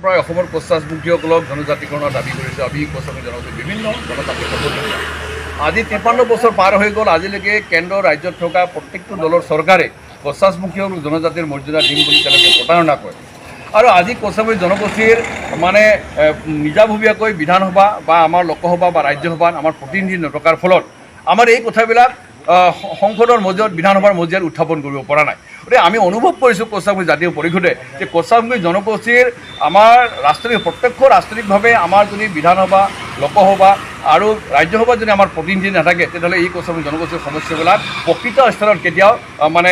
প্ৰায় অসমৰ কোচাছমুখীসকলক জনজাতিকৰণৰ দাবী কৰিছে। আমি কোচাছমুখী জনগোষ্ঠী বিভিন্ন জনজাতি সংগঠন আজি 53 বছৰ পাৰ হৈ গ'ল। আজিলৈকে কেন্দ্ৰ ৰাজ্যত থকা প্ৰত্যেকটো দলৰ চৰকাৰে কোচাছমুখীসকলক জনজাতিৰ মৰ্যাদা দিম বুলি তেওঁলোকে প্ৰতাৰণা কৰে। আৰু আজি কোচাছমুখী জনগোষ্ঠীৰ মানে নিজাববীয়াকৈ বিধানসভা বা আমাৰ লোকসভা বা ৰাজ্যসভাত আমাৰ প্ৰতিনিধি নথকাৰ ফলত আমাৰ এই কথাবিলাক সংসদৰ মজিয়াত বিধানসভাৰ মজিয়াত উত্থাপন কৰিব পৰা নাই। গতিকে আমি অনুভৱ কৰিছোঁ কোচাছমুখী জাতীয় পৰিষদে যে কোচাছমুখী জনগোষ্ঠীৰ আমাৰ প্ৰত্যক্ষ ৰাজনৈতিকভাৱে আমাৰ যদি বিধানসভা লোকসভা আৰু ৰাজ্যসভাত যদি আমাৰ প্ৰতিনিধি নাথাকে তেতিয়াহ'লে এই কোচাছমুখী জনগোষ্ঠীৰ সমস্যাবিলাক প্ৰকৃত স্তৰত কেতিয়াও মানে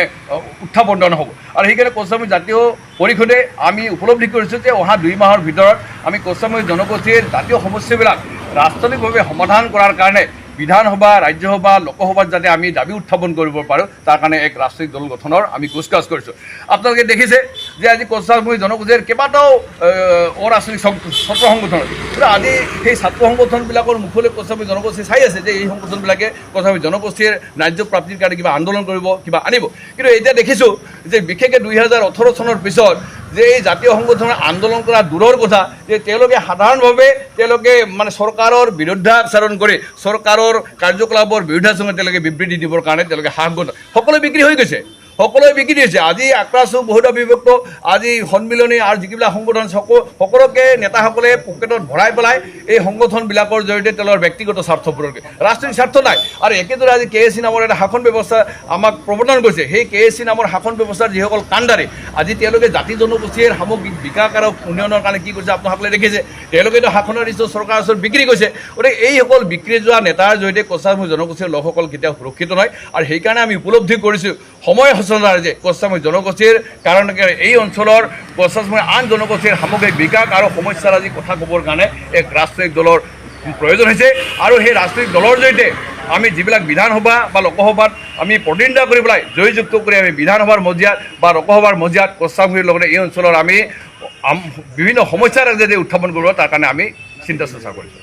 উত্থাপন নহ'ব। আৰু সেইকাৰণে কোচাছমুখী জাতীয় পৰিষদে আমি উপলব্ধি কৰিছোঁ যে অহা 2 মাহৰ ভিতৰত আমি কোচাছমুখী জনগোষ্ঠীৰ জাতীয় সমস্যাবিলাক ৰাজনৈতিকভাৱে সমাধান কৰাৰ কাৰণে বিধানসভা ৰাজ্যসভা লোকসভাত যাতে আমি দাবী উত্থাপন কৰিব পাৰোঁ তাৰ কাৰণে এক ৰাজনৈতিক দল গঠনৰ আমি কুচকাজ কৰিছোঁ। আপোনালোকে দেখিছে যে আজি কোচাছমুখী জনগোষ্ঠীৰ কেইবাটাও অৰাজনৈতিক ছাত্ৰ সংগঠন আজি সেই ছাত্ৰ সংগঠনবিলাকৰ মুখলৈ কোচাছমুখী জনগোষ্ঠী চাই আছে যে এই সংগঠনবিলাকে কোচাছমুখী জনগোষ্ঠীৰ ন্যায্য প্ৰাপ্তিৰ কাৰণে কিবা আন্দোলন কৰিব কিবা আনিব। কিন্তু এতিয়া দেখিছোঁ যে বিশেষকৈ 2018 চনৰ পিছত যে এই জাতীয় সংগঠনৰ আন্দোলন কৰা দূৰৰ কথা যে তেওঁলোকে সাধাৰণভাৱে তেওঁলোকে মানে চৰকাৰৰ বিৰুদ্ধাচৰণ কৰি চৰকাৰৰ কাৰ্যকলাপৰ বিৰুদ্ধাচৰণে তেওঁলোকে বিবৃতি দিবৰ কাৰণে তেওঁলোকে সাহস সকলো বিক্ৰী হৈ গৈছে। সকলোৱে বিক্ৰী দিছে। আজি আক্ৰাছো বহুত বিভক্ত আজি সন্মিলনী আৰু যিবিলাক সংগঠন সকলোকে নেতাসকলে পকেটত ভৰাই পেলাই এই সংগঠনবিলাকৰ জৰিয়তে তেওঁলোকৰ ব্যক্তিগত স্বাৰ্থ পূৰণ কৰে, ৰাজনৈতিক স্বাৰ্থ নাই। আৰু একেদৰে আজি KSC নামৰ এটা শাসন ব্যৱস্থা আমাক প্ৰৱৰ্তন কৰিছে। সেই KSC নামৰ শাসন ব্যৱস্থাৰ যিসকল কাণ্ডাৰী আজি তেওঁলোকে জাতি জনগোষ্ঠীৰ সামগ্ৰিক বিকাশ আৰু উন্নয়নৰ কাৰণে কি কৰিছে আপোনাসকলে দেখিছে। তেওঁলোকেতো শাসনৰ নিশ্চয় চৰকাৰৰ ওচৰত বিক্ৰী কৰিছে। গতিকে এইসকল বিক্ৰী যোৱা নেতাৰ জৰিয়তে কোচাছমুখী জনগোষ্ঠীৰ লোকসকল কেতিয়াও সুৰক্ষিত নহয়। আৰু সেইকাৰণে আমি উপলব্ধি কৰিছোঁ সময় যে কোচাছমুখী জনগোষ্ঠীৰ কাৰণে এই অঞ্চলৰ কোচাছমুখী আন জনগোষ্ঠীৰ সামগ্ৰিক বিকাশ আৰু সমস্যাৰ আজি কথা ক'বৰ কাৰণে এক ৰাজনৈতিক দলৰ প্ৰয়োজন হৈছে। আৰু সেই ৰাজনৈতিক দলৰ জৰিয়তে আমি যিবিলাক বিধানসভা বা লোকসভাত আমি প্ৰতিনিধিত্ব কৰি পেলাই জয়যুক্ত কৰি আমি বিধানসভাৰ মজিয়াত বা লোকসভাৰ মজিয়াত কোচাছমুখীৰ লগতে এই অঞ্চলৰ আমি বিভিন্ন সমস্যাৰ যদি উত্থাপন কৰিব তাৰ কাৰণে আমি চিন্তা চৰ্চা কৰিছোঁ।